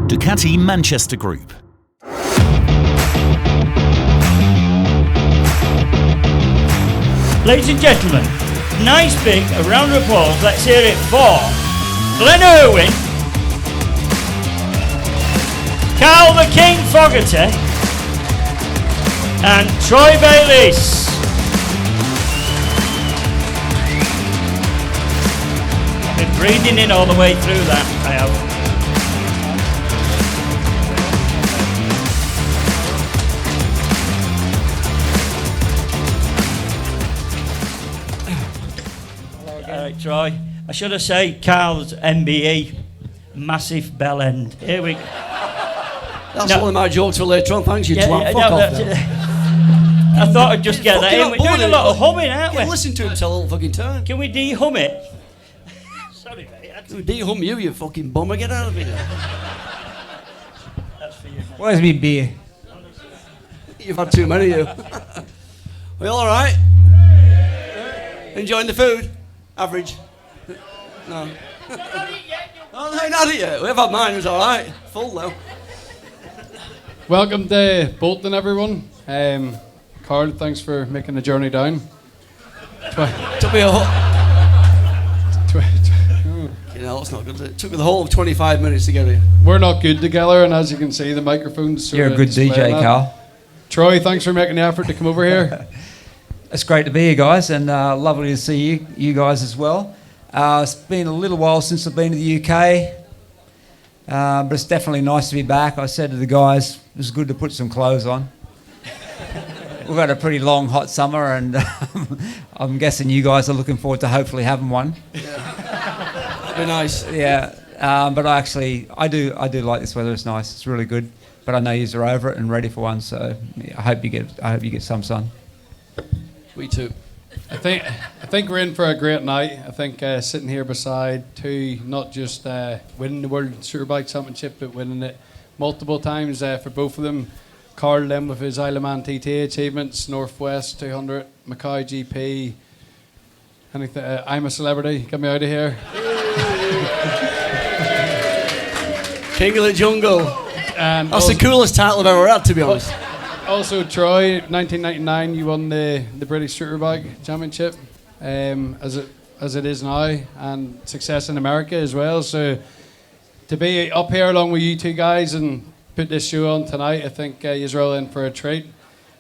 Ducati Manchester Group. Ladies and gentlemen, nice big round of applause. Let's hear it for Glenn Irwin, Carl the King Fogarty, and Troy Bayliss. I've been breathing in all the way through that, I have. Troy. I should have said Carl's MBE, massive bell end. Here we go. That's one of my jokes for later on. Thanks, you twat. Fuck off. I thought I'd just get that in. We're doing a lot of humming, aren't we? Listen to him tell all the fucking time. Can we de-hum it? Sorry, mate. We de-hum you fucking bummer. Get out of here. That's for you. Where's me beer? You've had too many, you. We all right? Enjoying the food? Average? No. Oh, no, not it yet. We've had mine, it was alright. Full though. Welcome to Bolton, everyone. Carl, thanks for making the journey down. Took me a whole... You know, that's not good. It took me the whole of 25 minutes to get here. We're not good together, and as you can see, the microphone's You're a good DJ, Carl. Troy, thanks for making the effort to come over here. It's great to be here, guys, and lovely to see you guys as well. It's been a little while since I've been to the UK, but it's definitely nice to be back. I said to the guys, it was good to put some clothes on. We've had a pretty long, hot summer, and I'm guessing you guys are looking forward to hopefully having one. Yeah. That'd be nice. Yeah, but I do like this weather. It's nice. It's really good. But I know you are over it and ready for one, so I hope you get some sun. We too. I think we're in for a great night. I think sitting here beside two, not just winning the World Superbike Championship, but winning it multiple times for both of them. Carl Lim with his Isle of Man TT achievements, Northwest 200, Macau GP. Anything? I'm a Celebrity. Get me out of here. King of the Jungle. And that's the coolest title I've ever had, to be honest. Also, Troy, 1999, you won the British Superbike Championship, as it is now, and success in America as well. So to be up here along with you two guys and put this show on tonight, I think you're all in for a treat.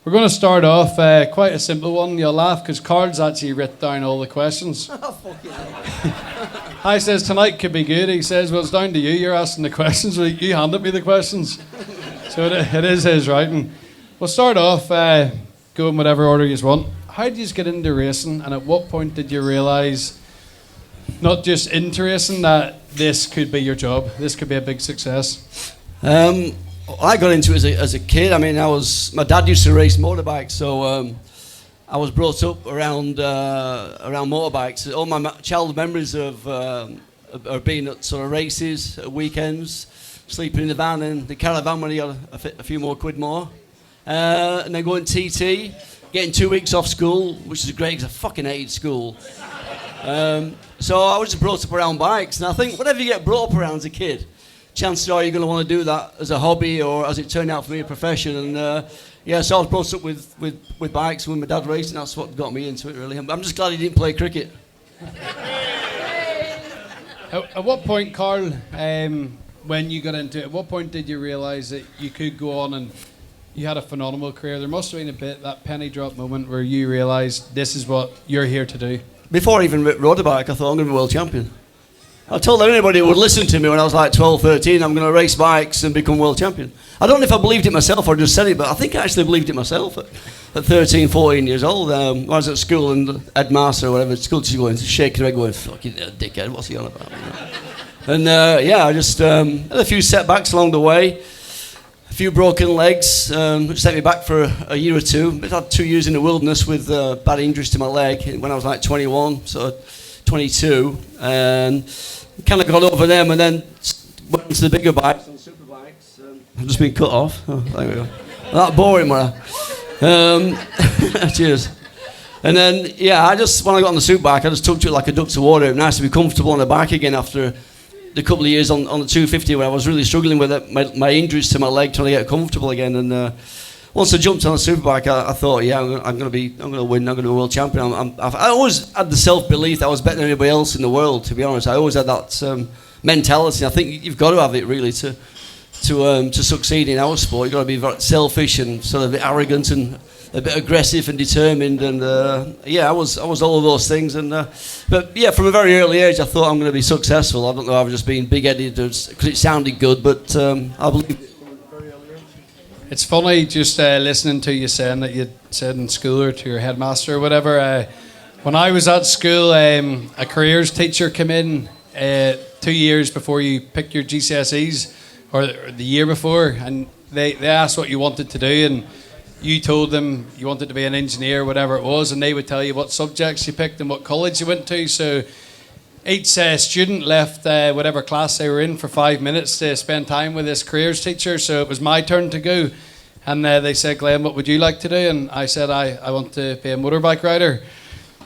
We're going to start off quite a simple one. You'll laugh because Carl's actually written down all the questions. Oh, fuck you. Hi says tonight could be good. He says, well, it's down to you. You're asking the questions. Well, you handed me the questions, so it is his writing. We'll start off, go in whatever order you want. How did you get into racing, and at what point did you realise, not just into racing, that this could be your job, this could be a big success? I got into it as a kid. I mean, my dad used to race motorbikes, so I was brought up around motorbikes. All my childhood memories of being at sort of races, at weekends, sleeping in the van and the caravan when he got a few more quid more. And then going TT, getting 2 weeks off school, which is great because I fucking hated school. So I was just brought up around bikes, and I think whatever you get brought up around as a kid, chances are you're going to want to do that as a hobby, or as it turned out for me, a profession. And so I was brought up with bikes, and with my dad racing. That's what got me into it, really. I'm just glad he didn't play cricket. At what point, Carl, when you got into it, at what point did you realise that you could go on and you had a phenomenal career? There must have been a bit, that penny drop moment where you realised this is what you're here to do. Before I even rode a bike, I thought I'm going to be world champion. I told anybody who would listen to me when I was like 12, 13, I'm going to race bikes and become world champion. I don't know if I believed it myself or just said it, but I think I actually believed it myself at 13, 14 years old. I was at school and headmaster or whatever, school teacher going, shaking her head going, fucking dickhead, what's he on about? And I just had a few setbacks along the way. A few broken legs, which set me back for a year or two. I had 2 years in the wilderness with bad injuries to my leg when I was like 21, so 22, and kind of got over them, and then went to the bigger bikes, on Superbikes. I've just been cut off. Oh, there we go. That boring, man. Cheers. And then, when I got on the Superbike, I just took to it like a duck to water. It was nice to be comfortable on the bike again after the couple of years on the 250 when I was really struggling with it, my injuries to my leg, trying to get comfortable again. And once I jumped on a Superbike, I thought, yeah, I'm going to win. I'm going to be a world champion. I always had the self-belief that I was better than anybody else in the world. To be honest, I always had that mentality. I think you've got to have it really to succeed in our sport. You've got to be very selfish and sort of a bit arrogant and a bit aggressive and determined. And I was all of those things. And but yeah, from a very early age, I thought I'm going to be successful. I don't know, I was just being big-headed because it sounded good, but I believe it. It's funny just listening to you saying that you said in school or to your headmaster or whatever. When I was at school, a careers teacher came in 2 years before you picked your GCSEs, or the year before, and they asked what you wanted to do, and you told them you wanted to be an engineer, whatever it was, and they would tell you what subjects you picked and what college you went to. So each student left whatever class they were in for 5 minutes to spend time with this careers teacher. So it was my turn to go, and they said, Glenn, what would you like to do? And I said, I want to be a motorbike rider.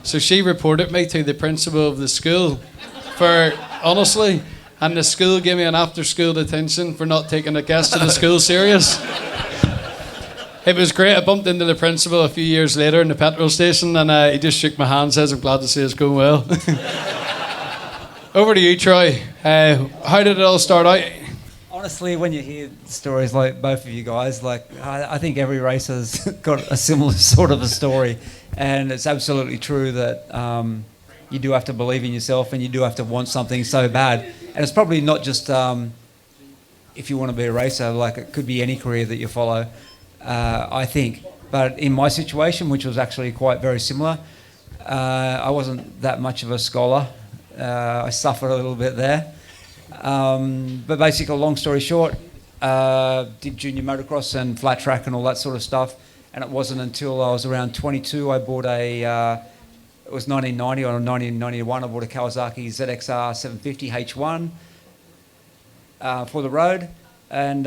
So she reported me to the principal of the school honestly, and the school gave me an after-school detention for not taking a guest to the school serious. It was great. I bumped into the principal a few years later in the petrol station, and he just shook my hand, says, I'm glad to see it's going well. Over to you, Troy. How did it all start out? Honestly, when you hear stories like both of you guys, like I think every racer's got a similar sort of a story, and it's absolutely true that you do have to believe in yourself and you do have to want something so bad. And it's probably not just if you want to be a racer, like it could be any career that you follow, I think. But in my situation, which was actually quite very similar, I wasn't that much of a scholar. I suffered a little bit there. But basically, long story short, did junior motocross and flat track and all that sort of stuff. And it wasn't until I was around 22, I bought it was 1990 or 1991, I bought a Kawasaki ZXR 750 H1 for the road. And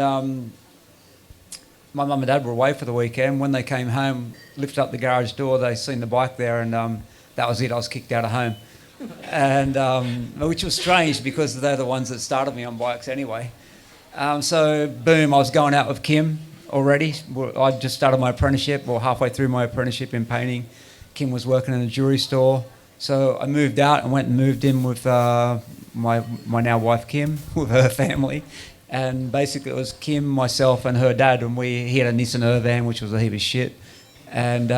my mum and dad were away for the weekend. When they came home, lifted up the garage door, they seen the bike there, and that was it. I was kicked out of home. And which was strange because they're the ones that started me on bikes anyway. So boom, I was going out with Kim already. I just started my apprenticeship, or halfway through my apprenticeship in painting. Kim was working in a jewelry store, so I moved out and went and moved in with my now wife Kim, with her family. And basically it was Kim, myself and her dad, and he had a Nissan Urvan, which was a heap of shit. And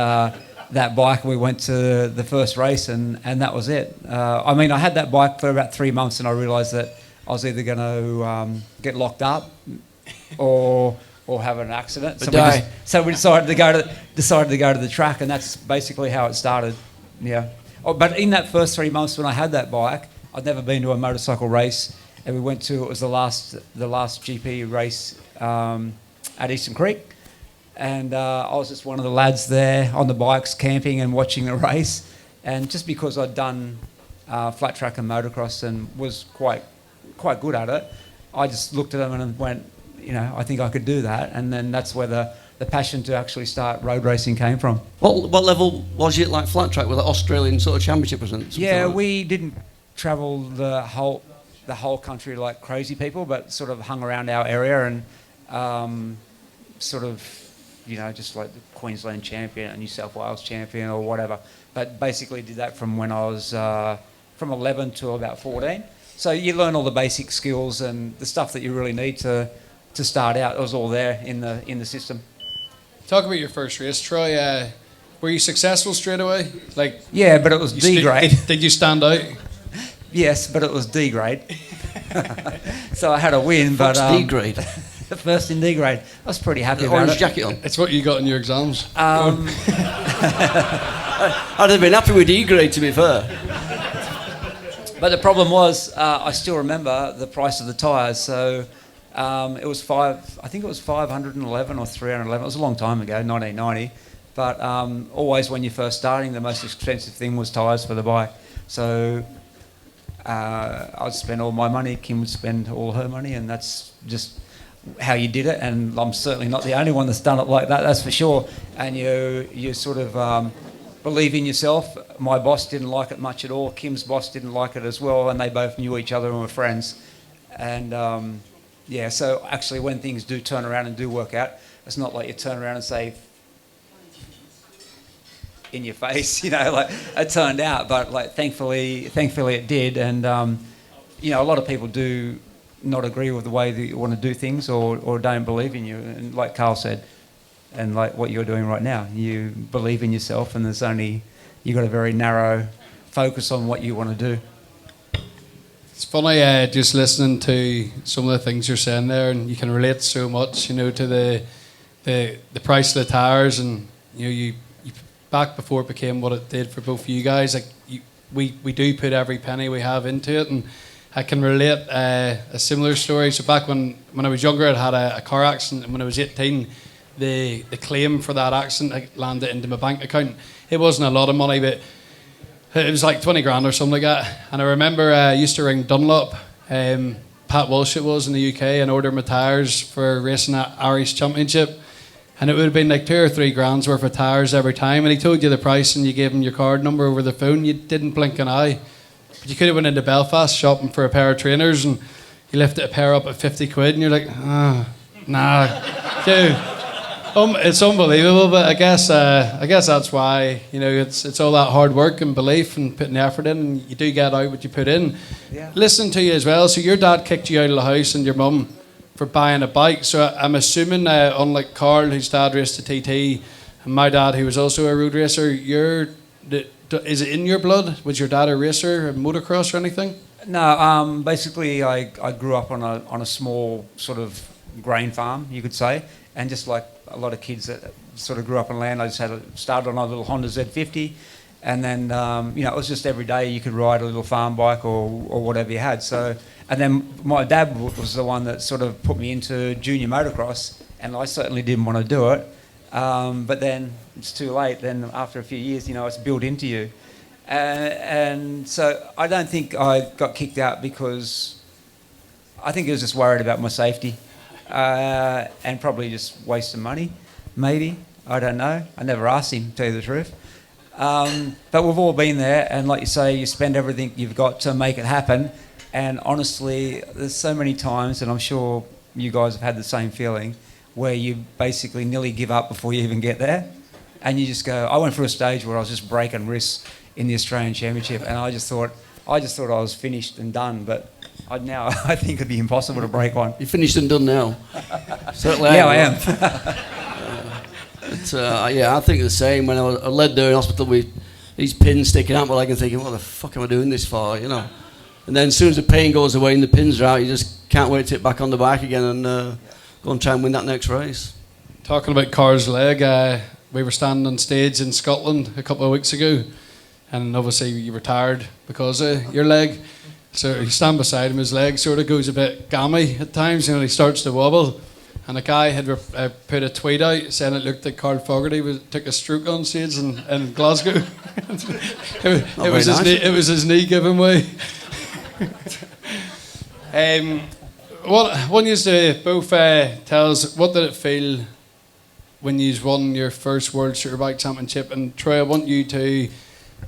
that bike, we went to the first race, and that was it. I mean, I had that bike for about 3 months, and I realised that I was either going to get locked up or have an accident. So we decided to go to the track, and that's basically how it started. Yeah. But in that first 3 months when I had that bike, I'd never been to a motorcycle race, and we went to, it was the last GP race at Eastern Creek. And I was just one of the lads there on the bikes, camping and watching the race. And just because I'd done flat track and motocross and was quite good at it, I just looked at them and went, I think I could do that. And then that's where the passion to actually start road racing came from. What level was it, like flat track, with an Australian sort of championship or something? Yeah, like we didn't travel the whole country like crazy people, but sort of hung around our area and sort of, just like the Queensland champion, a New South Wales champion or whatever. But basically did that from when I was from 11 to about 14. So you learn all the basic skills and the stuff that you really need to start out. It was all there in the system. Talk about your first race, Troy. Were you successful straight away? Yeah, but it was D grade. Did you stand out? Yes, but it was D grade. So I had a win, but D grade. The first in D grade. I was pretty happy about orange it. jacket on. It's what you got in your exams. I'd have been happy with D grade, to be fair. But the problem was, I still remember the price of the tyres. So it was I think it was 511 or 311. It was a long time ago, 1990. But always when you're first starting, the most expensive thing was tyres for the bike. So I'd spend all my money, Kim would spend all her money, and that's just how you did it. And I'm certainly not the only one that's done it like that, that's for sure. And you sort of believe in yourself. My boss didn't like it much at all. Kim's boss didn't like it as well, and they both knew each other and were friends. And yeah, so actually when things do turn around and do work out, it's not like you turn around and say, in your face, you know, like it turned out, but like thankfully it did. And you know, a lot of people do not agree with the way that you want to do things, or don't believe in you. And like Carl said, and like what you're doing right now, you believe in yourself, and you've got a very narrow focus on what you want to do. It's funny just listening to some of the things you're saying there, and you can relate so much, you know, to the price of the tires, and you know, you back before it became what it did for both of you guys. Like we do put every penny we have into it, and I can relate a similar story. So back when I was younger, I had a car accident, and when I was 18, the claim for that accident landed into my bank account. It wasn't a lot of money, but it was like 20 grand or something like that. And I remember I used to ring Dunlop, Pat Walsh it was in the UK, and order my tyres for racing at Irish Championship. And it would have been like 2 or 3 grand's worth of tyres every time. And he told you the price, and you gave him your card number over the phone. You didn't blink an eye. But you could have went into Belfast shopping for a pair of trainers, and you lifted a pair up at 50 quid, and you're like, nah, dude. It's unbelievable, but I guess that's why, you know, it's all that hard work and belief and putting effort in, and you do get out what you put in. Yeah. Listening to you as well, so your dad kicked you out of the house and your mum for buying a bike, so I'm assuming, unlike Carl, whose dad raced a TT, and my dad, who was also a road racer, is it in your blood? Was your dad a racer, a motocross or anything? No, basically I grew up on a small sort of grain farm, you could say, and just like a lot of kids that sort of grew up on land, I just started on a little Honda Z50, and then you know, it was just every day you could ride a little farm bike or whatever you had. So, and then my dad was the one that sort of put me into junior motocross, and I certainly didn't want to do it, but then it's too late. Then after a few years, you know, it's built into you, and so I don't think I got kicked out because I think he was just worried about my safety. And probably just wasting money, maybe. I don't know. I never asked him, to tell you the truth. But we've all been there, and like you say, you spend everything you've got to make it happen. And honestly, there's so many times, and I'm sure you guys have had the same feeling, where you basically nearly give up before you even get there. And you just go, I went through a stage where I was just breaking wrists in the Australian Championship, and I just thought I was finished and done, but I think it'd be impossible to break one. You're finished and done now. Certainly. Yeah, I am. Yeah, I think the same. When I led there in hospital with these pins sticking out my leg and thinking, what the fuck am I doing this for, you know? And then as soon as the pain goes away and the pins are out, you just can't wait to get back on the bike again and go and try and win that next race. Talking about Car's leg, we were standing on stage in Scotland a couple of weeks ago, and obviously you were tired because of your leg. So you stand beside him, his leg sort of goes a bit gammy at times, you know, he starts to wobble. And a guy had put a tweet out saying it looked like Carl Fogarty took a stroke on stage in Glasgow. It was his knee giving way. What you to both tell us, what did it feel when you won your first World Superbike Championship? And Troy, I want you to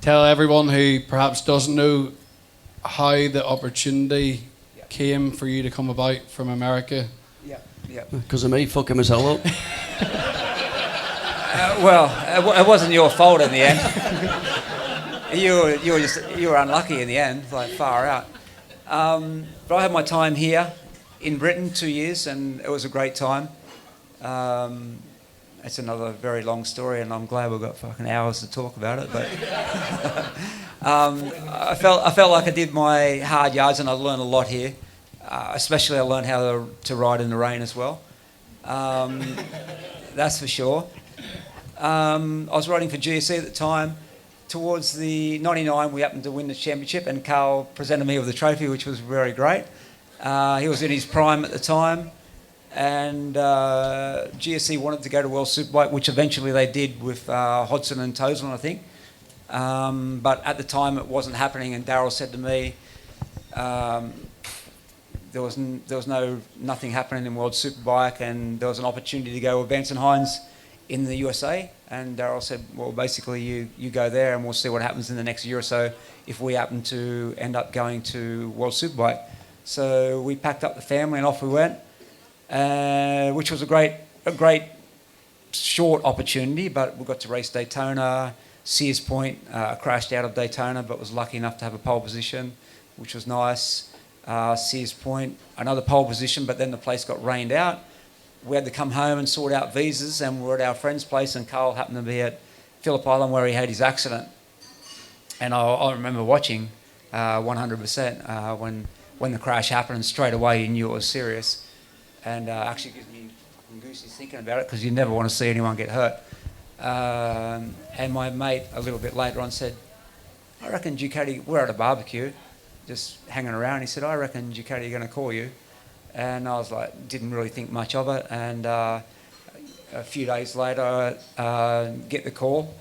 tell everyone who perhaps doesn't know how the opportunity came for you to come about from America. Yeah. Because of me fucking myself up. It wasn't your fault in the end. you were unlucky in the end, like far out. But I had my time here in Britain 2 years, and it was a great time. It's another very long story, and I'm glad we've got fucking hours to talk about it. But I felt like I did my hard yards, and I learned a lot here. Especially I learned how to ride in the rain as well. That's for sure. I was riding for GSE at the time. Towards the 99, we happened to win the championship, and Carl presented me with the trophy, which was very great. He was in his prime at the time, and GSE wanted to go to World Superbike, which eventually they did with Hodgson and Toseland, I think. But at the time, it wasn't happening, and Darryl said to me, there was nothing happening in World Superbike, and there was an opportunity to go with Vance and Hines in the USA. And Darryl said, well, basically you go there and we'll see what happens in the next year or so if we happen to end up going to World Superbike. So we packed up the family and off we went, which was a great short opportunity, but we got to race Daytona. Sears Point, crashed out of Daytona, but was lucky enough to have a pole position, which was nice. Sears Point, another pole position, but then the place got rained out. We had to come home and sort out visas, and we were at our friend's place, and Carl happened to be at Phillip Island where he had his accident. And I remember watching 100% when the crash happened, and straight away you knew it was serious. And actually gives me fucking goosies thinking about it, because you never want to see anyone get hurt. And my mate a little bit later on said, I reckon Ducati, we're at a barbecue, just hanging around. He said, I reckon Ducati are going to call you. And I was like, didn't really think much of it. And a few days later, get the call.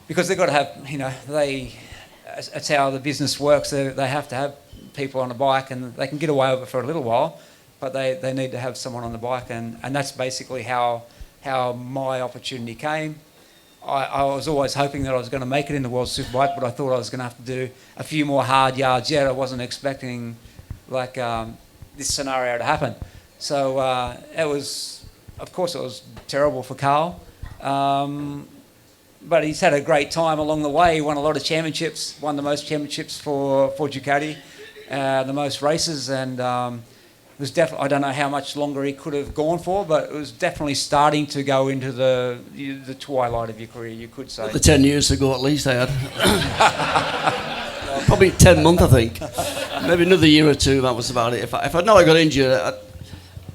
Because they've got to have, it's how the business works. They have to have people on a bike, and they can get away with it for a little while, but they need to have someone on the bike. And that's basically how my opportunity came. I was always hoping that I was going to make it in the World Superbike, but I thought I was going to have to do a few more hard yards yet. I wasn't expecting this scenario to happen. So it was terrible for Carl. But he's had a great time along the way. He won a lot of championships, won the most championships for Ducati, the most races, and it was definitely, I don't know how much longer he could have gone for, but it was definitely starting to go into the twilight of your career, you could say. The 10 years ago at least I had. Probably 10 months, I think. Maybe another year or two, that was about it. If I'd known I got injured,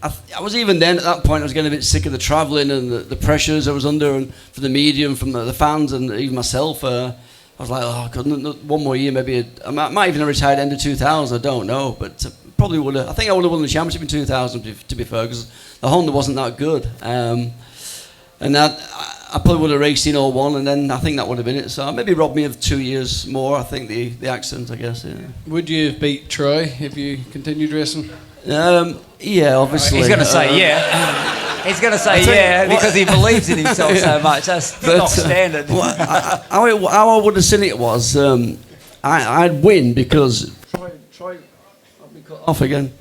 I was even then, at that point, I was getting a bit sick of the travelling and the pressures I was under, and for the media and from the fans and even myself. I was like, oh, God, one more year, maybe. I might even have retired end of 2000, I don't know, but probably would have. I think I would have won the championship in 2000, to be fair, because the Honda wasn't that good. And that, I probably would have raced in 01, and then I think that would have been it. So maybe robbed me of 2 years more, I think, the accident, I guess. Yeah. Would you have beat Troy if you continued racing? Yeah, obviously. He's going to say yeah. He's going to say because he believes in himself so much. That's not standard. How I would have seen it was, I'd win because Troy I'll be cut off again.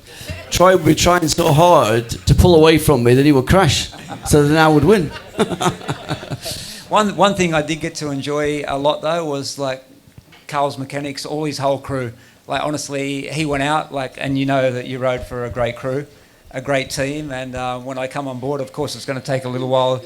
Troy would be trying so hard to pull away from me that he would crash, so then I would win. One thing I did get to enjoy a lot though was like Carl's mechanics, all his whole crew. Like honestly, he went out and you know that you rode for a great crew, a great team, and when I come on board, of course, it's going to take a little while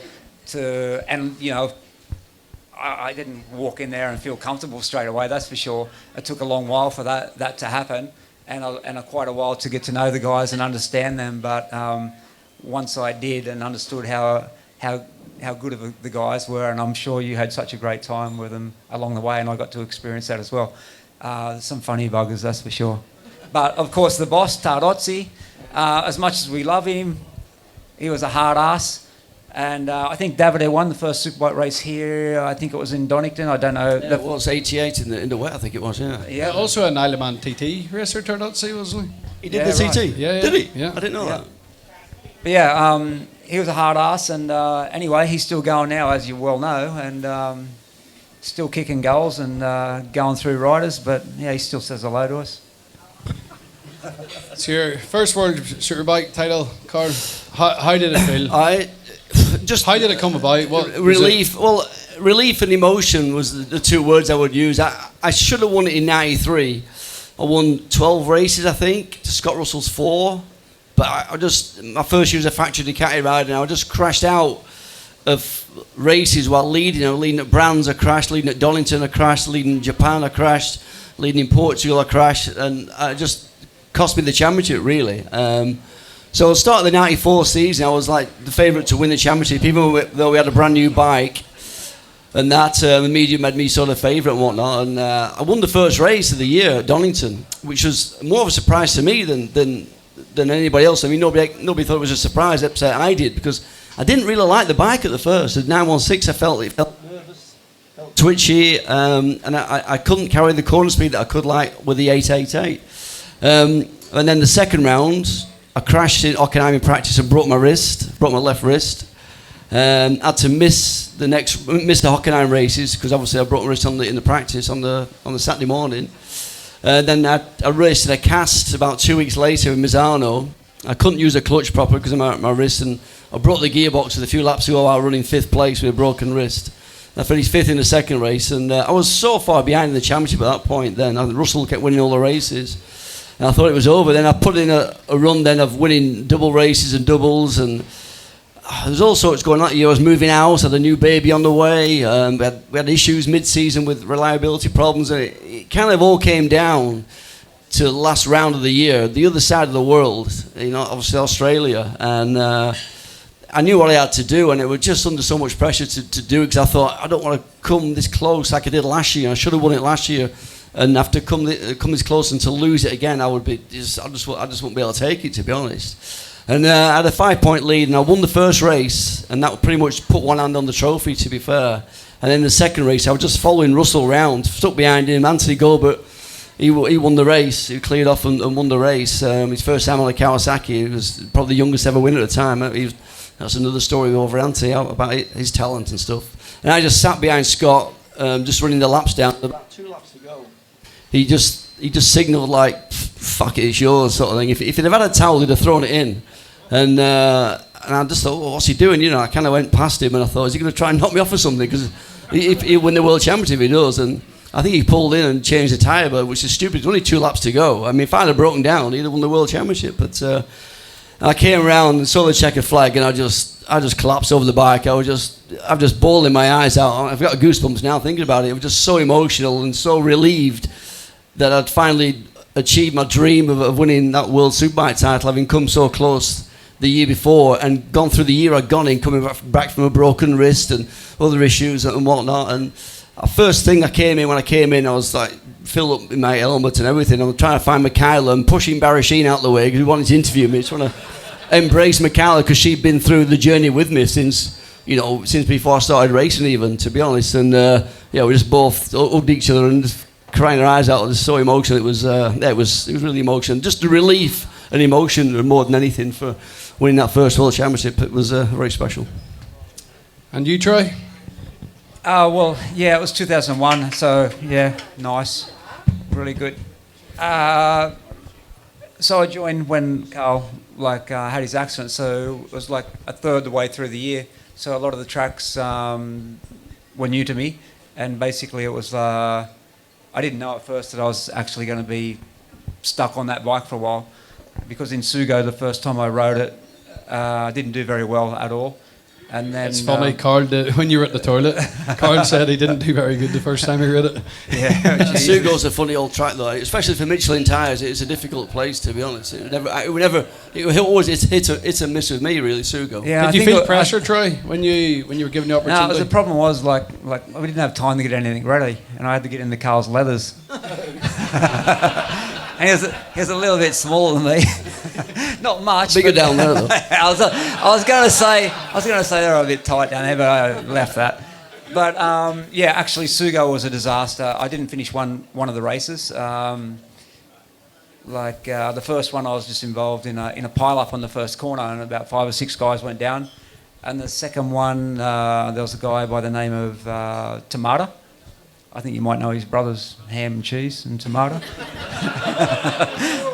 I didn't walk in there and feel comfortable straight away. That's for sure. It took a long while for that to happen, and quite a while to get to know the guys and understand them. But once I did and understood how good of the guys were, and I'm sure you had such a great time with them along the way, and I got to experience that as well. Some funny buggers, that's for sure. But of course, the boss, Tardozzi, as much as we love him, he was a hard ass. And I think Davide won the first Superbike race here. I think it was in Donington. I don't know. Yeah, it was 88 in the wet, I think it was, yeah. Yeah, also an Isle of Man TT racer, Tardozzi, wasn't he? He did the TT? Right. Yeah. Did he? Yeah. I didn't know that. But yeah, he was a hard ass. And anyway, he's still going now, as you well know. And still kicking goals and going through riders. But yeah, he still says hello to us. It's your first World Superbike title, Carl. How did it feel? How did it come about? Relief. Well, relief and emotion was the two words I would use. I should have won it in '93. I won 12 races, I think, to Scott Russell's 4. But my first year as a factory Ducati rider, and I just crashed out of races while leading. Leading at Brands, I crashed. Leading at Donington, I crashed. Leading in Japan, I crashed. Leading in Portugal, I crashed. And it just cost me the championship, really. So at the start of the '94 season, I was like the favourite to win the championship, even though we had a brand new bike. And that the media made me sort of favourite and whatnot. And I won the first race of the year at Donington, which was more of a surprise to me than anybody else. I mean, nobody thought it was a surprise, except I did, because I didn't really like the bike at the first. At 916, I felt nervous, felt twitchy, and I couldn't carry the corner speed that I could like with the 888. And then the second round, I crashed in Hockenheim in practice and broke my left wrist. I had to miss the Hockenheim races because obviously I broke my wrist in the practice on the Saturday morning. Then I raced in a cast about 2 weeks later in Misano. I couldn't use a clutch proper because of my wrist, and I broke the gearbox with a few laps ago while running 5th place with a broken wrist. I finished 5th in the second race, and I was so far behind in the championship at that point then. Russell kept winning all the races, and I thought it was over. Then I put in a run then of winning double races and doubles, and there's all sorts going on. I was moving house, had a new baby on the way, we had issues mid-season with reliability problems, and it kind of all came down to the last round of the year, the other side of the world, obviously Australia, and I knew what I had to do, and it was just under so much pressure to do it, because I thought, I don't want to come this close like I did last year. I should have won it last year, and after come this close and to lose it again, I just wouldn't be able to take it, to be honest. And I had a 5-point lead, and I won the first race, and that pretty much put one hand on the trophy, to be fair. And then the second race, I was just following Russell round, stuck behind him. Anthony Gilbert, he won the race. He cleared off and won the race. His first time on a Kawasaki. He was probably the youngest ever winner at the time. That's another story over Ante about his talent and stuff. And I just sat behind Scott, just running the laps down. About 2 laps to go, he just signalled like, "Fuck it, it's yours," sort of thing. If he'd have had a towel, he'd have thrown it in. And I just thought, well, what's he doing? I kind of went past him, and I thought, is he going to try and knock me off or something? Because if he win the world championship, he does. And I think he pulled in and changed the tyre, but which is stupid. There's only 2 laps to go. I mean, if I'd have broken down, he'd have won the world championship. But I came around and saw the checkered flag, and I just collapsed over the bike. I'm just bawling my eyes out. I've got goosebumps now thinking about it. I was just so emotional and so relieved that I'd finally achieved my dream of winning that World Superbike title, having come so close the year before and gone through the year I'd gone in, coming back from a broken wrist and other issues and whatnot. And first thing when I came in, I was like filled up in my helmet and everything. I was trying to find Michaela and pushing Barry Sheen out the way because he wanted to interview me. Trying to embrace Michaela because she'd been through the journey with me since before I started racing, even, to be honest. And we just both hugged each other and just crying our eyes out. It was so emotional. It was really emotional. Just the relief and emotion more than anything for winning that first World Championship. It was very special. And you, Troy? It was 2001, so yeah, nice, really good. So I joined when Carl had his accident, so it was like a third of the way through the year. So a lot of the tracks were new to me, and basically it was I didn't know at first that I was actually going to be stuck on that bike for a while, because in Sugo the first time I rode it, I didn't do very well at all. And then it's funny, Carl, when you were at the toilet, Carl said he didn't do very good the first time he rode it. Yeah, Sugo's a funny old track though, especially for Michelin tyres. It's a difficult place, to be honest. It always it's a miss with me, really, Sugo. Yeah, did you feel pressure, Troy, when you were given the opportunity? No, the problem was like we didn't have time to get anything ready, and I had to get into Carl's leathers. And he was a little bit smaller than me, not much. Bigger down there, though. I was going to say they were a bit tight down there, but I left that. But actually, Sugo was a disaster. I didn't finish one of the races. The first one, I was just involved in a pile up on the first corner, and about 5 or 6 guys went down. And the second one, there was a guy by the name of Tamada. I think you might know his brothers, Ham and Cheese and Tomato.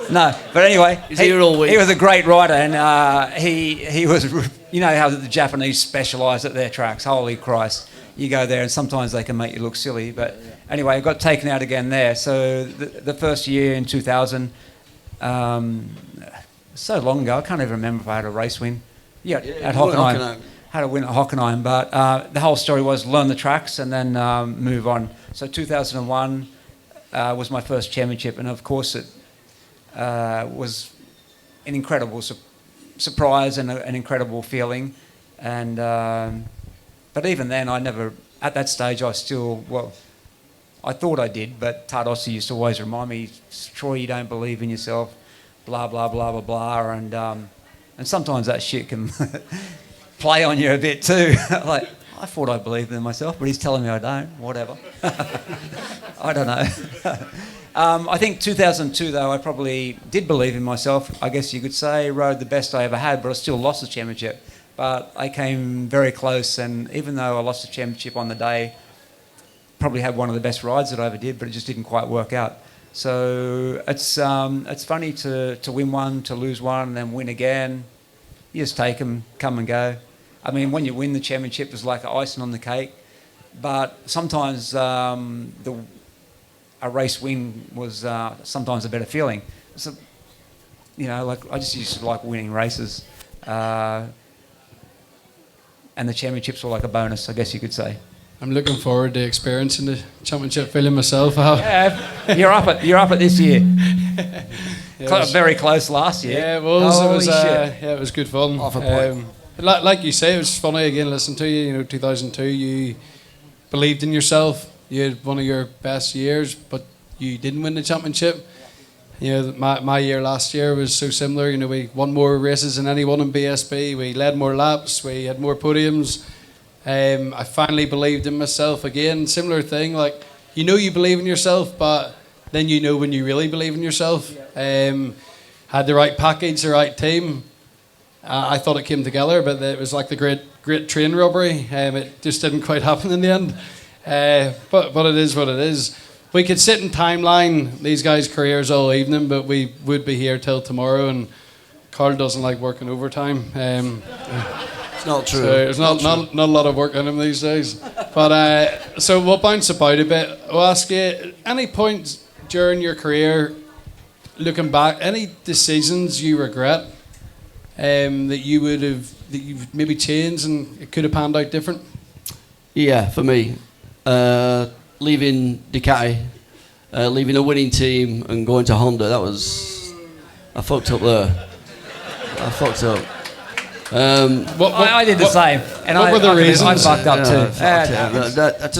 No, but anyway, he was a great rider, and he was, how the Japanese specialise at their tracks. Holy Christ. You go there and sometimes they can make you look silly. But anyway, I got taken out again there. So the first year in 2000, so long ago, I can't even remember if I had a race win. Yeah, at Hockenheim. Had a win at Hockenheim, but the whole story was learn the tracks and then move on. So 2001 was my first championship, and of course it was an incredible surprise and an incredible feeling. And but even then, at that stage, I thought I did, but Tardosi used to always remind me, Troy, you don't believe in yourself, blah, blah, blah, blah, blah, and sometimes that shit can play on you a bit too. Like, I thought I believed in myself, but he's telling me I don't. Whatever. I don't know. I think 2002, though, I probably did believe in myself. I guess you could say rode the best I ever had, but I still lost the championship. But I came very close, and even though I lost the championship on the day, probably had one of the best rides that I ever did, but it just didn't quite work out. So it's funny to win one, to lose one, and then win again. You just take them, come and go. I mean, when you win the championship, it's like icing on the cake. But sometimes a race win was sometimes a better feeling. So, like I just used to like winning races, and the championships were like a bonus, I guess you could say. I'm looking forward to experiencing the championship feeling myself. Yeah, you're up at this year. Very close last year. Yeah, it was. Holy shit. Yeah, it was good fun. Half a point. Like you say, it was funny again listening to you. 2002, you believed in yourself. You had one of your best years, but you didn't win the championship. My year last year was so similar. We won more races than anyone in BSB. We led more laps. We had more podiums. I finally believed in myself again. Similar thing, like you believe in yourself, but then when you really believe in yourself. Had the right package, the right team. I thought it came together, but it was like the great train robbery. It just didn't quite happen in the end. But it is what it is. We could sit and timeline these guys' careers all evening, but we would be here till tomorrow. And Carl doesn't like working overtime. It's not true. So there's not a lot of work in him these days. But so we'll bounce about a bit. We'll ask you, any points during your career, looking back, any decisions you regret that you've maybe changed and it could have panned out different? Yeah, for me, leaving Ducati, leaving a winning team and going to Honda, I fucked up there. I fucked up. I did the same. And what were the reasons? I fucked up too.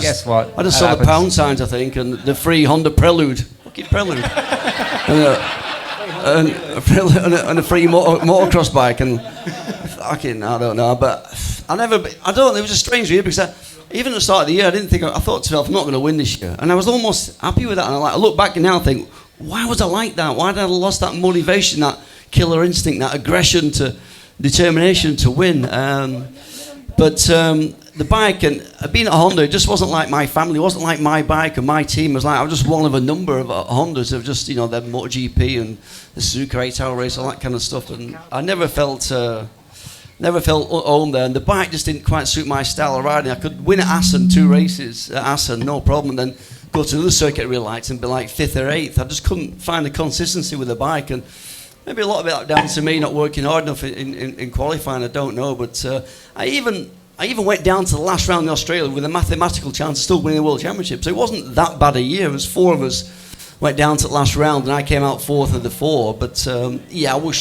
Guess what? I just saw the pound signs, I think, and the free Honda Prelude. Fucking Prelude. and a free motocross bike, and fucking, I don't know, but it was a strange year because even at the start of the year, I thought to myself, I'm not going to win this year, and I was almost happy with that. And I look back now and think, why was I like that? Why did I lost that motivation, that killer instinct, that aggression, to determination to win? But the bike and being at Honda, it just wasn't like my family. It wasn't like my bike and my team. It was like I was just one of a number of Hondas of just the MotoGP and the Suzuka 8-hour race, all that kind of stuff. And I never felt home there. And the bike just didn't quite suit my style of riding. I could win at Assen 2 races at Assen, no problem, and then go to another circuit I really liked and be like 5th or 8th. I just couldn't find the consistency with the bike, and maybe a lot of it down to me not working hard enough in qualifying. I don't know, but I even went down to the last round in Australia with a mathematical chance of still winning the World Championship. So it wasn't that bad a year. It was 4 of us went down to the last round, and I came out 4th of the 4. But yeah, I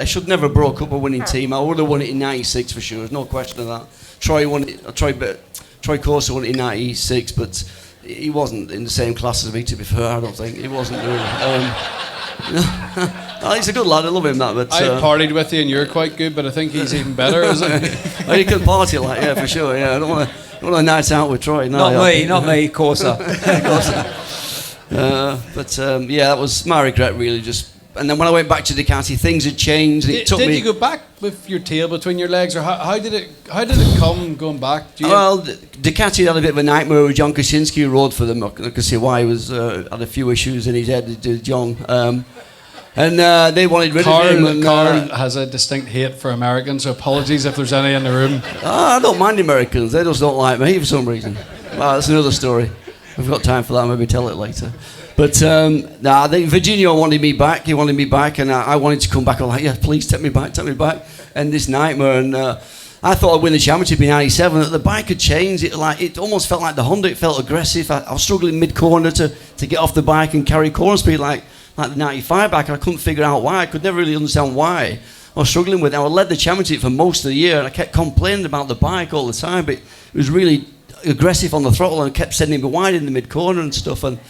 should never have broke up a winning team. I would have won it in '96 for sure. There's no question of that. Troy won it. Troy Corser won it in '96, but he wasn't in the same class as me. To be fair, I don't think he wasn't really. He's a good lad. I love him. But I partied with you, and you're quite good, but I think he's even better, isn't he? He could party for sure. Yeah, I don't want a night out with Troy. No, not me, Corsa. Yeah, that was my regret, really. And then when I went back to Ducati, things had changed. Did you go back with your tail between your legs, or how did it come going back? Ducati had a bit of a nightmare with John Kaczynski, who rode for them. I can see why he had a few issues in his head, did John. And they wanted rid of him. And Carl has a distinct hate for Americans, so apologies if there's any in the room. I don't mind Americans. They just don't like me for some reason. Well, that's another story. We've got time for that. Maybe tell it later. But I think Virginio wanted me back. He wanted me back, and I wanted to come back. I was like, yeah, please take me back. And this nightmare. And I thought I'd win the championship in '97. The bike had changed. It almost felt like the Honda. It felt aggressive. I was struggling mid-corner to get off the bike and carry corner speed like the '95 bike. And I couldn't figure out why. I could never really understand why I was struggling with it. I led the championship for most of the year, and I kept complaining about the bike all the time. But it was really aggressive on the throttle, and kept sending me wide in the mid-corner and stuff. And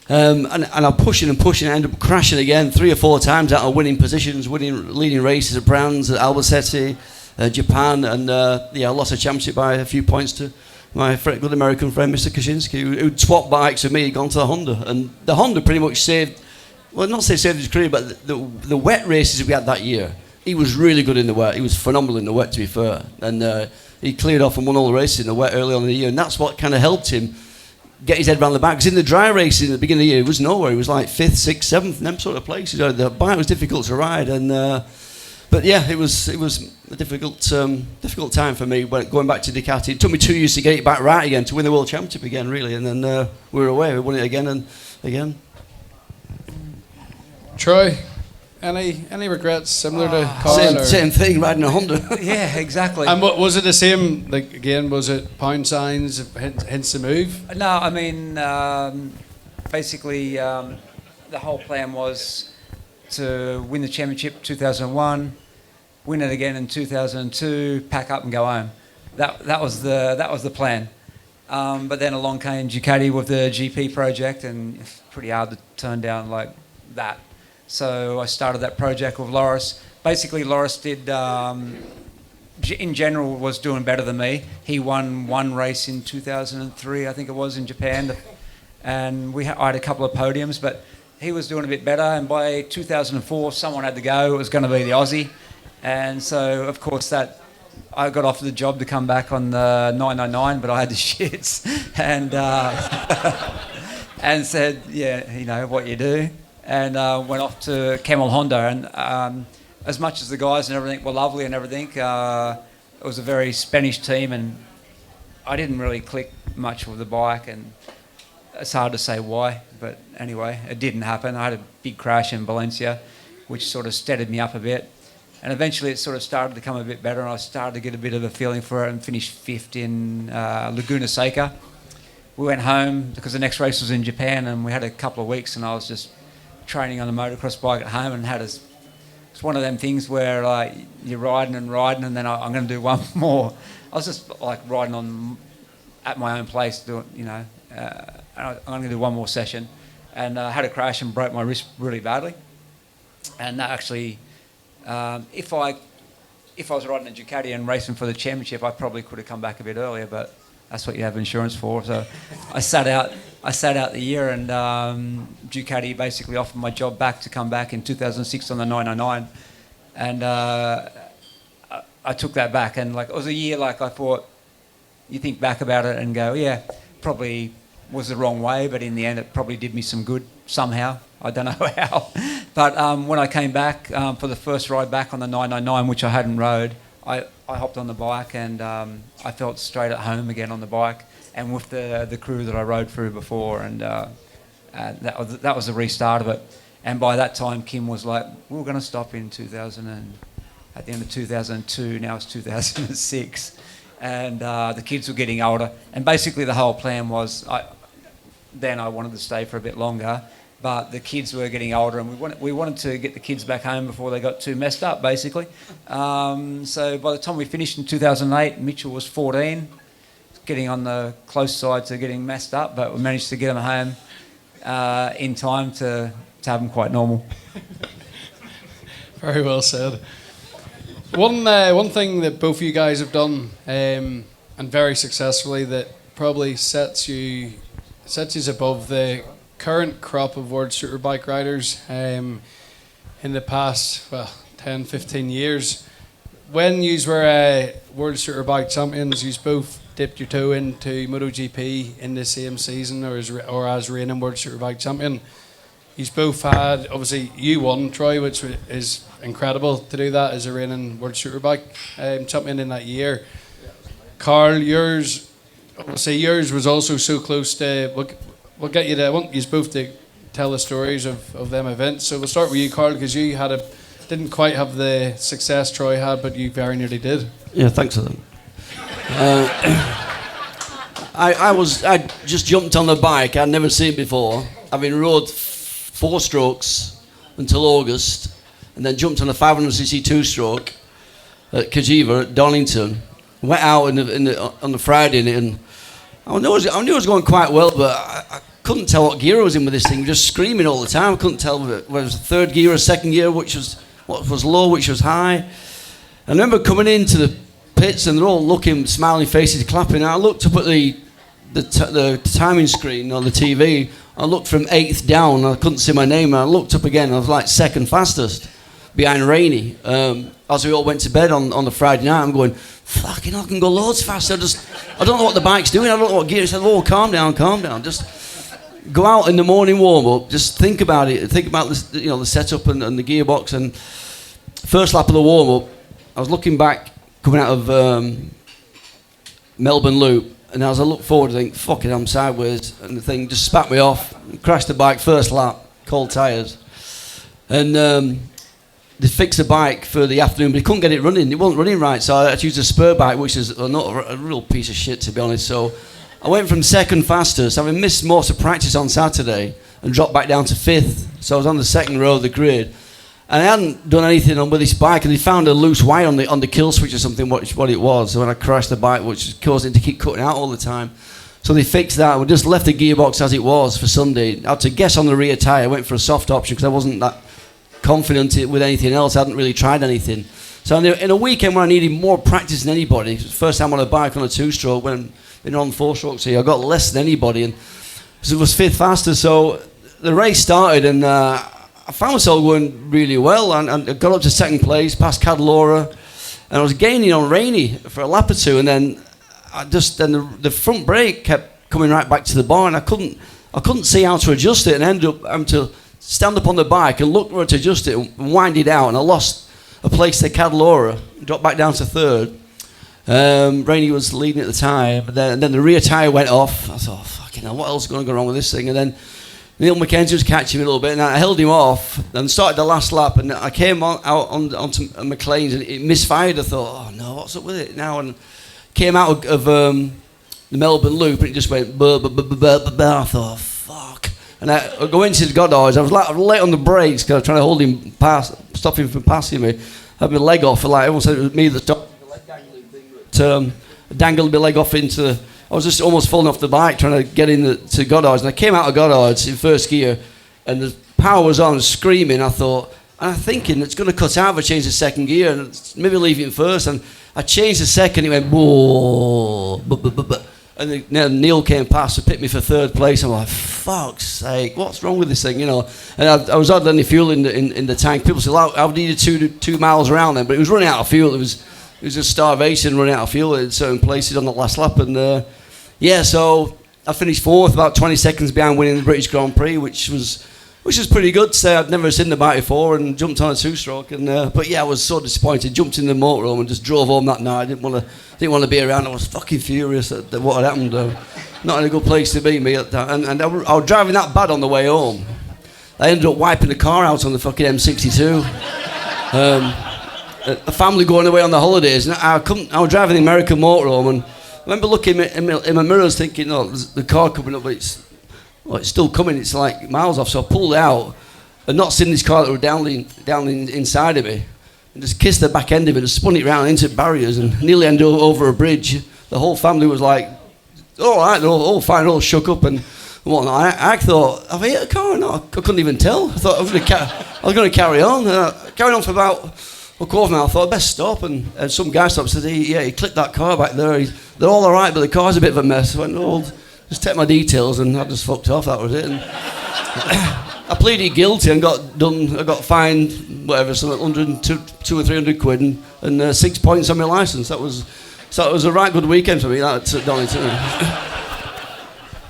I'm pushing, and I ended up crashing again 3 or 4 times out of winning positions, leading races at Brands, at Albacete, Japan, and I lost a championship by a few points to my good American friend, Mr. Kaczynski, who'd swapped bikes with me. He'd gone to the Honda, and the Honda pretty much saved his career, but the wet races we had that year, he was really good in the wet. He was phenomenal in the wet, to be fair, and he cleared off and won all the races in the wet early on in the year, and that's what kind of helped him get his head around the back. Because in the dry racing at the beginning of the year, he was nowhere. He was like 5th, 6th, 7th, and them sort of places. The bike was difficult to ride, and but yeah, it was a difficult time for me going back to Ducati. It took me 2 years to get it back right again, to win the World Championship again, really, and then we were away. We won it again and again. Troy, any regrets similar to Carl? Same thing, riding a Honda. Yeah, exactly. And what was it the same? Like again, was it pound signs, hence the move? No, I mean, basically, the whole plan was to win the championship 2001, win it again in 2002, pack up and go home. That was the plan. But then along came Ducati with the GP project, and it's pretty hard to turn down like that. So I started that project with Loris. Basically, Loris did, in general, was doing better than me. He won one race in 2003, I think it was, in Japan. And I had a couple of podiums, but he was doing a bit better. And by 2004, someone had to go. It was going to be the Aussie. And so, of course, I got offered the job to come back on the 999, but I had the shits. And, and said, yeah, you know, what you do. And went off to Camel Honda, and as much as the guys and everything were lovely and everything, it was a very Spanish team, and I didn't really click much with the bike, and it's hard to say why, but anyway, it didn't happen. I had a big crash in Valencia, which sort of steadied me up a bit, and eventually it sort of started to become a bit better, and I started to get a bit of a feeling for it, and finished 5th in Laguna Seca. We went home because the next race was in Japan, and we had a couple of weeks, and I was just training on a motocross bike at home, and it's one of them things where like you're riding, and then I'm going to do one more. I was just like riding at my own place, doing, you know, I'm going to do one more session, and I had a crash and broke my wrist really badly. And that actually, if I was riding a Ducati and racing for the championship, I probably could have come back a bit earlier, but that's what you have insurance for. So I sat out the year, and Ducati basically offered my job back to come back in 2006 on the 999, and I took that back. And like it was a year, like I thought, you think back about it and go, yeah, probably was the wrong way, but in the end it probably did me some good somehow. I don't know how. But when I came back for the first ride back on the 999, which I hadn't rode, I hopped on the bike, and I felt straight at home again on the bike, and with the crew that I rode through before, and that was the restart of it. And by that time, Kim was like, we were going to stop in at the end of 2002. Now it's 2006, and the kids were getting older. And basically, the whole plan was, I wanted to stay for a bit longer. But the kids were getting older, and we wanted to get the kids back home before they got too messed up, basically. So by the time we finished in 2008, Mitchell was 14, getting on the close side to getting messed up, but we managed to get him home in time to have him quite normal. Very well said. One thing that both of you guys have done, and very successfully, that probably sets you above the current crop of World Superbike riders in the past 10, 15 years. When you were World Superbike champions, you both dipped your toe into MotoGP in the same season, or as reigning World Superbike champion. You both had, obviously you won, Troy, which is incredible to do that as a reigning World Superbike champion in that year. Carl, yours was also so close to. We'll get you there. I want you both to tell the stories of them events. So we'll start with you, Carl, because you didn't quite have the success Troy had, but you very nearly did. Yeah, thanks for that. I just jumped on the bike. I'd never seen it before. I've been rode 4 strokes until August, and then jumped on a 500cc 2-stroke at Kajiva at Donington. Went out on the Friday, and I knew it was going quite well, but I couldn't tell what gear I was in with this thing. Just screaming all the time. I couldn't tell whether it was third gear or second gear, what was low, which was high. I remember coming into the pits, and they're all looking, smiling faces, clapping. And I looked up at the timing screen on the TV. I looked from 8th down, and I couldn't see my name. And I looked up again, and I was like second fastest. behind Rainey. As we all went to bed on the Friday night, I'm going, fucking hell, I can go loads faster. I don't know what the bike's doing. I don't know what gear. He said, oh, calm down. Just go out in the morning warm-up. Just think about it. Think about this, the setup and the gearbox. And first lap of the warm-up, I was looking back, coming out of Melbourne Loop, and as I looked forward, I think, fuck it, I'm sideways. And the thing just spat me off, crashed the bike first lap, cold tyres. And they fixed the bike for the afternoon, but they couldn't get it running. It wasn't running right, so I had to use a Superbike, which is not a real piece of shit, to be honest. So I went from second fastest, having missed most of practice on Saturday, and dropped back down to fifth. So I was on the second row of the grid. And I hadn't done anything on with this bike, and they found a loose wire on the kill switch or something, what it was. So when I crashed the bike, which caused it to keep cutting out all the time. So they fixed that. We just left the gearbox as it was for Sunday. I had to guess on the rear tyre. I went for a soft option because I wasn't that confident with anything else. I hadn't really tried anything. So in a weekend when I needed more practice than anybody, first time on a bike on a two-stroke, when been on four-strokes here, I got less than anybody, and so it was fifth fastest. So the race started, and I found myself going really well, and I got up to second place, past Cadalora, and I was gaining on Rainey for a lap or two, and then the front brake kept coming right back to the bar, and I couldn't see how to adjust it, and ended up having to stand up on the bike and look where to adjust it and wind it out, and I lost a place to Cadalora, dropped back down to third. Rainey was leading at the time, and then the rear tyre went off. I thought, fucking hell, what else is going to go wrong with this thing? And then Neil McKenzie was catching me a little bit, and I held him off and started the last lap, and I came out onto McLean's, and it misfired. I thought, oh no, what's up with it now? And came out of the Melbourne Loop, and it just went burr, burr, burr, burr, burr, burr. I thought, fuck. And I go into Goddard's. I was late on the brakes because I was trying to hold him stop him from passing me. I had my leg off, like everyone said it was me that stopped the leg dangling thing. But dangled my leg off into. I was just almost falling off the bike trying to get to Goddard's, and I came out of Goddard's in first gear, and the power was on, screaming. I thought, and I'm thinking it's going to cut out if I change the second gear, and maybe leave it in first. And I changed the second. It went whoa, and then Neil came past to pick me for third place. I'm like, fuck's sake, what's wrong with this thing, And I was hardly any fuel in the tank. People said, well, I needed 2 miles around then, but it was running out of fuel. It was just starvation, running out of fuel in certain places on the last lap, and so I finished fourth, about 20 seconds behind winning the British Grand Prix, which was pretty good to say. I'd never seen the bike before, and jumped on a two-stroke, and but yeah, I was so disappointed. Jumped in the motorhome and just drove home that night. I didn't want to be around. I was fucking furious at what had happened. Not in a good place to be, me at that. And I was driving that bad on the way home. I ended up wiping the car out on the fucking M62. A family going away on the holidays, and I was driving the American motorhome, and I remember looking in my mirrors thinking, oh, there's the car coming up, but it's still coming, it's like miles off. So I pulled out and not seen this car that was down inside of me, and just kissed the back end of it and spun it round into barriers and nearly ended up over a bridge. The whole family was like, all right, they're all fine, all shook up and whatnot. I thought, have I hit a car or not? I couldn't even tell. I thought I was going to carry on. Carried on for about a quarter of an hour. I thought I'd best stop, and some guy stopped and said, he clipped that car back there. They're all right, but the car's a bit of a mess. I went, oh, just take my details, and I just fucked off. That was it. And I pleaded guilty and I got fined, whatever, some 200 or 300 quid and 6 points on my licence. So it was a right good weekend for me, that at Donington.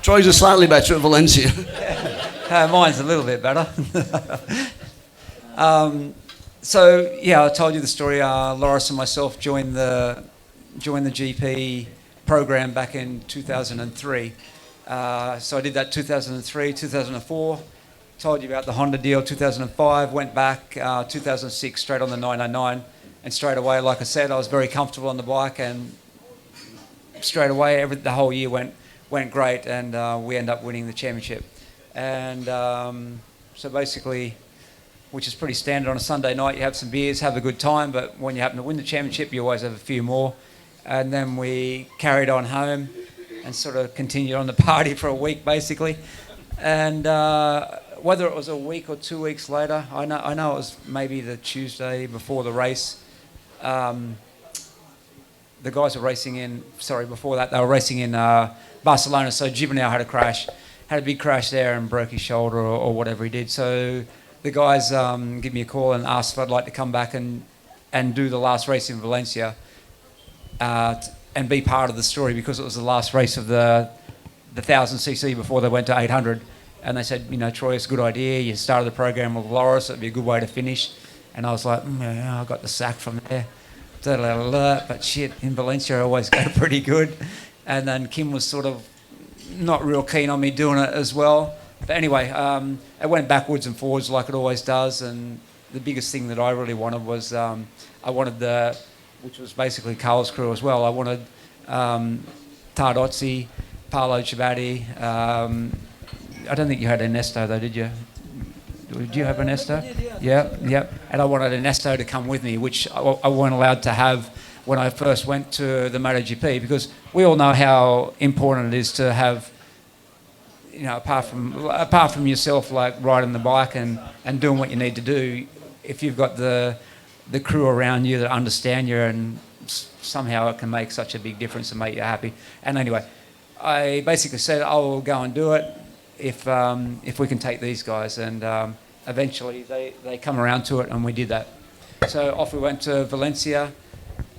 Troy's are slightly better at Valencia. Mine's a little bit better. So yeah, I told you the story. Loris and myself joined the GP program back in 2003. So I did that 2003, 2004. Told you about the Honda deal 2005. Went back 2006 straight on the 909, and straight away, like I said, I was very comfortable on the bike, and straight away the whole year went great, and we ended up winning the championship. And so basically, which is pretty standard on a Sunday night, you have some beers, have a good time, but when you happen to win the championship, you always have a few more. And then we carried on home and sort of continued on the party for a week, basically. And whether it was a week or 2 weeks later, I know it was maybe the Tuesday before the race. The guys were racing before that, they were racing in Barcelona, so Gibernau had a big crash there and broke his shoulder or whatever he did. So the guys give me a call and asked if I'd like to come back and do the last race in Valencia and be part of the story, because it was the last race of the 1000cc before they went to 800. And they said, Troy, it's a good idea. You started the program with Loris. It'd be a good way to finish. And I was like, I got the sack from there. But shit, in Valencia I always go pretty good. And then Kim was sort of not real keen on me doing it as well. But anyway, it went backwards and forwards like it always does. And the biggest thing that I really wanted was I wanted which was basically Carl's crew as well. I wanted Tardozzi, Paolo Ciabatti. I don't think you had Ernesto though, did you? Did you have Ernesto? Yeah. And I wanted Ernesto to come with me, which I wasn't allowed to have when I first went to the MotoGP, because we all know how important it is to have, apart from yourself, like riding the bike and doing what you need to do, if you've got the crew around you that understand you, and somehow it can make such a big difference and make you happy. And anyway, I basically said, I will go and do it if we can take these guys. And eventually they come around to it, and we did that. So off we went to Valencia,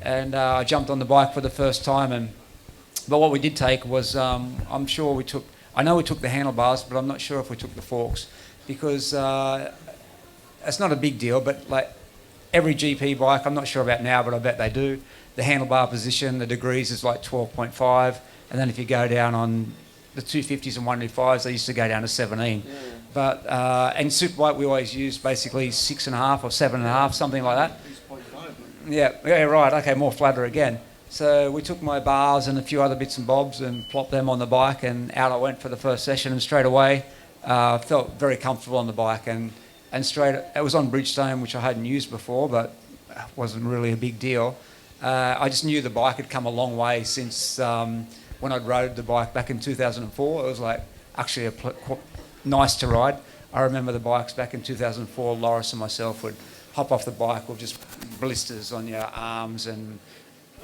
and I jumped on the bike for the first time. But what we did take was, I'm sure I know we took the handlebars, but I'm not sure if we took the forks, because it's not a big deal, but like every GP bike, I'm not sure about now, but I bet they do, the handlebar position, the degrees is like 12.5, and then if you go down on the 250s and 125s, they used to go down to 17. Yeah. But and Superbike we always use basically 6.5 or 7.5, something like that. Yeah, right. Okay, more flatter again. So we took my bars and a few other bits and bobs and plopped them on the bike, and out I went for the first session, and straight away felt very comfortable on the bike, and straight, it was on Bridgestone, which I hadn't used before, but wasn't really a big deal. I just knew the bike had come a long way since when I'd rode the bike back in 2004. It was like actually nice to ride. I remember the bikes back in 2004, Loris and myself would hop off the bike with just blisters on your arms and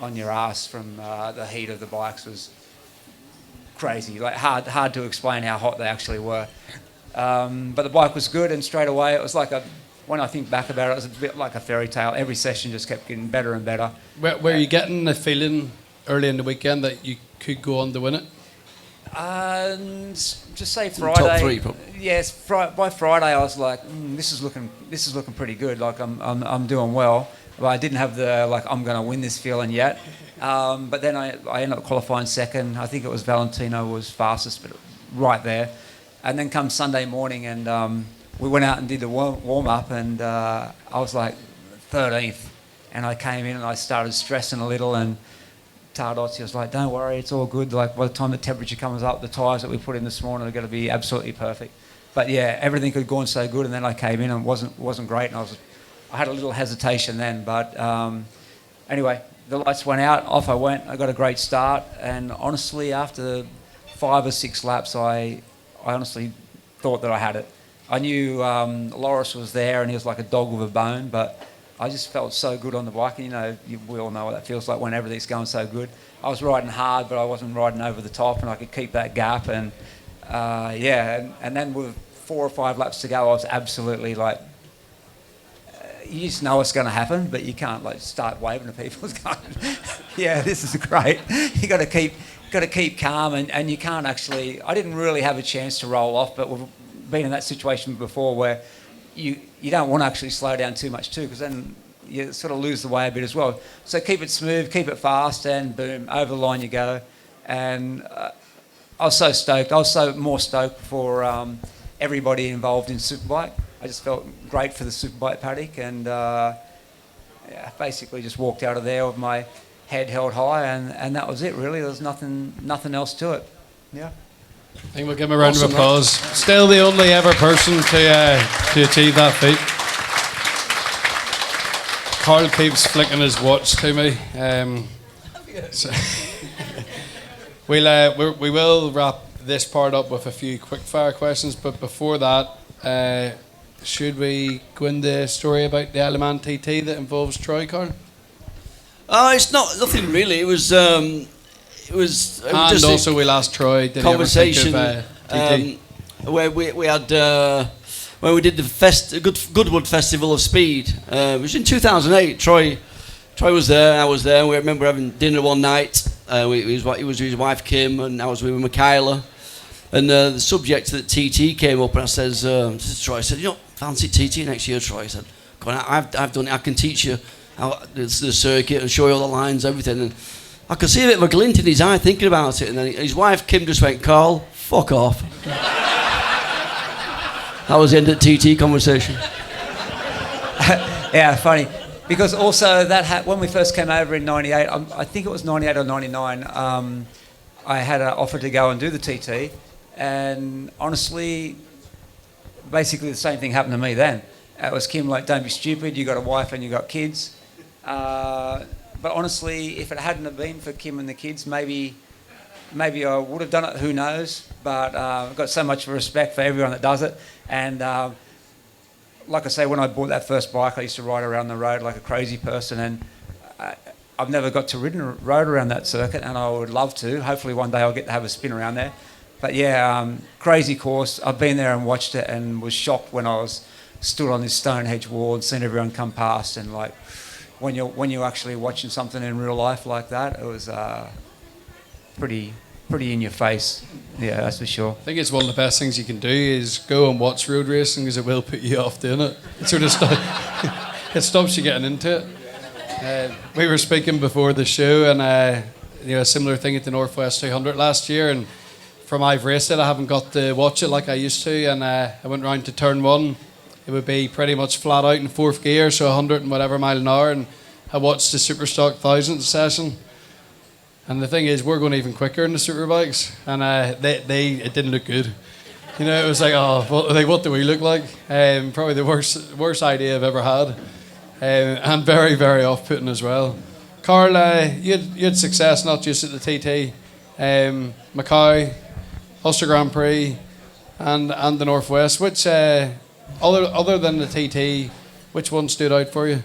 on your ass from the heat of the bikes. Was crazy, like hard to explain how hot they actually were. But the bike was good, and straight away it was like when I think back about it, it was a bit like a fairy tale. Every session just kept getting better and better. Were you getting the feeling early in the weekend that you could go on to win it? Just say Friday. Top three, probably. Yes, by Friday I was like, this is looking pretty good. Like I'm doing well. But I didn't have the I'm going to win this feeling yet. But then I ended up qualifying second. I think it was Valentino was fastest, but right there. And then come Sunday morning, and we went out and did the warm up, and I was like 13th. And I came in and I started stressing a little, and Tardozzi was like, don't worry, it's all good. Like by the time the temperature comes up, the tyres that we put in this morning are going to be absolutely perfect. But yeah, everything had gone so good, and then I came in and it wasn't great, and I had a little hesitation then. But anyway, the lights went out, off I went. I got a great start, and honestly, after 5 or 6 laps, I honestly thought that I had it. I knew Loris was there, and he was like a dog with a bone, but I just felt so good on the bike, and we all know what that feels like when everything's going so good. I was riding hard, but I wasn't riding over the top, and I could keep that gap, and and then with 4 or 5 laps to go, I was absolutely like, you just know what's going to happen, but you can't start waving to people. Going, yeah, this is great. You got to keep calm, and you can't actually. I didn't really have a chance to roll off, but we've been in that situation before where you don't want to actually slow down too much too, because then you sort of lose the way a bit as well. So keep it smooth, keep it fast, and boom, over the line you go. And I was so stoked. I was so more stoked for everybody involved in Superbike. I just felt great for the Superbike paddock, and basically just walked out of there with my head held high, and that was it really. There was nothing else to it. Yeah. I think we'll give him a round of applause. Still the only ever person to achieve that feat. Carl keeps flicking his watch to me. So we will wrap this part up with a few quickfire questions, but before that, should we go into a story about the Aleman TT that involves Troy, Carl? It's nothing really. It was and just also we'll ask Troy, did conversation he ever think of TT? where we had when we did the Goodwood Festival of Speed. It was in 2008. Troy was there, I was there. We remember having dinner one night. He was with his wife Kim, and I was with Michaela. And the subject that TT came up, and I says to Troy, I said, you know, fancy TT next year, Troy. He said, go on, I've done it. I can teach you how the circuit and show you all the lines, everything. And I could see a bit of a glint in his eye thinking about it. And then his wife Kim just went, Carl, fuck off. That was the end of the TT conversation. Yeah, funny. Because also that when we first came over in 98, I think it was 98 or 99, I had an offer to go and do the TT. And honestly, basically the same thing happened to me then. It was Kim like, don't be stupid, you got a wife and you got kids. But honestly, if it hadn't have been for Kim and the kids, maybe I would have done it, who knows. But I've got so much respect for everyone that does it. And like I say, when I bought that first bike, I used to ride around the road like a crazy person. And I've never got to ride around that circuit, and I would love to. Hopefully one day I'll get to have a spin around there. But yeah, crazy course. I've been there and watched it and was shocked when I was stood on this Stonehenge wall and seen everyone come past. And like when you're actually watching something in real life like that, it was pretty in your face. Yeah, that's for sure. I think it's one of the best things you can do is go and watch road racing, because it will put you off doing it. It sort of it stops you getting into it. We were speaking before the show, and a similar thing at the Northwest 200 last year, and from I've raced it, I haven't got to watch it like I used to, and I went round to turn one. It would be pretty much flat out in fourth gear, so 100 and whatever mile an hour, and I watched the Superstock 1000 session. And the thing is, we're going even quicker in the Superbikes, and it didn't look good. You know, it was like, what do we look like? Probably the worst idea I've ever had, and very, very off-putting as well. Carl, you had success not just at the TT, Macau, Ulster Grand Prix, and the Northwest. Which other than the TT, which one stood out for you?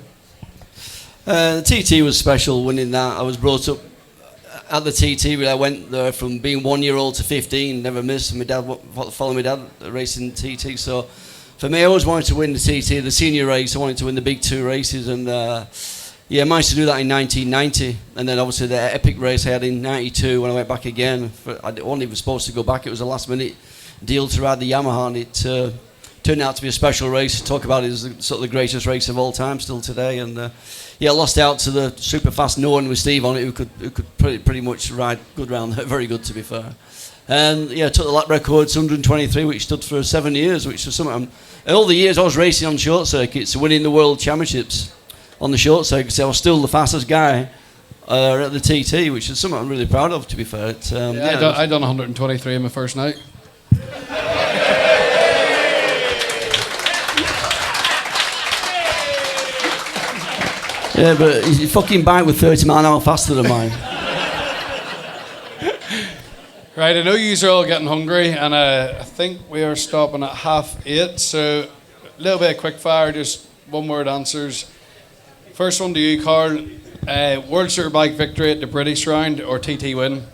The TT was special, winning that. I was brought up at the TT, where I went there from being 1 year old to 15, never missed. My dad followed my dad racing TT. So for me, I always wanted to win the TT, the senior race. I wanted to win the big two races, and I managed to do that in 1990. And then obviously the epic race I had in 92 when I went back again. I wasn't even supposed to go back. It was a last minute deal to ride the Yamaha, and it turned out to be a special race. Talk about it as sort of the greatest race of all time still today. And I lost out to the super fast no one with Steve on it, who could pretty much ride good round there. Very good, to be fair. And took the lap records 123, which stood for 7 years, which was something. All the years I was racing on short circuits, winning the world championships on the short circuits, I was still the fastest guy at the TT, which is something I'm really proud of, to be fair. I done 123 in my first night. Yeah, but your fucking bike with 30 mile an hour faster than mine. Right, I know you are all getting hungry, and I think we are stopping at 8:30, so a little bit of quick fire, just one word answers. First one to you, Carl. World Superbike victory at the British round or TT win?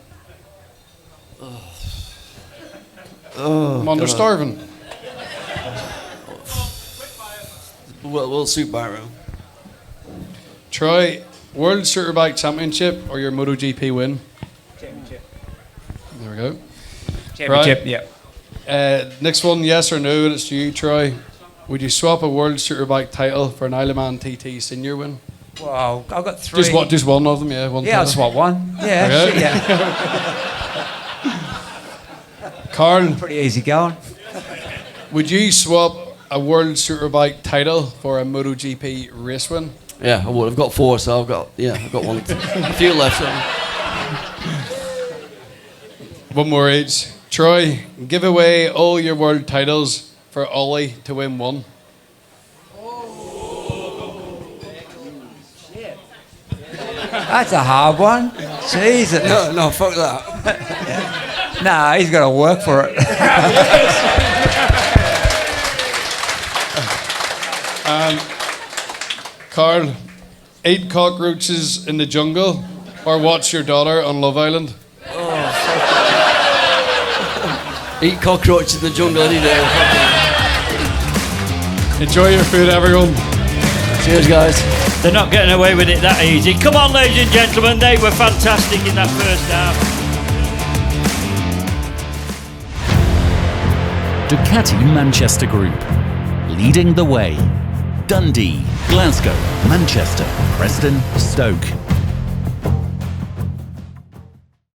I'm under starving. World Superbike round. Troy, World Superbike Championship or your MotoGP win? Championship. There we go. Championship, right. Yeah. Next one, yes or no, and it's to you, Troy. Would you swap a World Superbike title for an Isle of Man TT senior win? Well, I've got three. Just one of them, yeah. One yeah, I'll title. swap one. Yeah, Okay. shit, yeah. Carl, Pretty easy going. would you swap a World Superbike title for a MotoGP race win? Yeah, I would. I've got 4, so I've got one. A few left. One more each. Troy, give away all your world titles for Ollie to win one. That's a hard one. Jesus. No, fuck that. Nah, he's got to work for it. Carl, eat cockroaches in the jungle or watch your daughter on Love Island? Eat cockroaches in the jungle any day. Enjoy your food, everyone. Cheers, guys. They're not getting away with it that easy. Come on, ladies and gentlemen, they were fantastic in that first half. Ducati Manchester Group, leading the way. Dundee, Glasgow, Manchester, Preston, Stoke.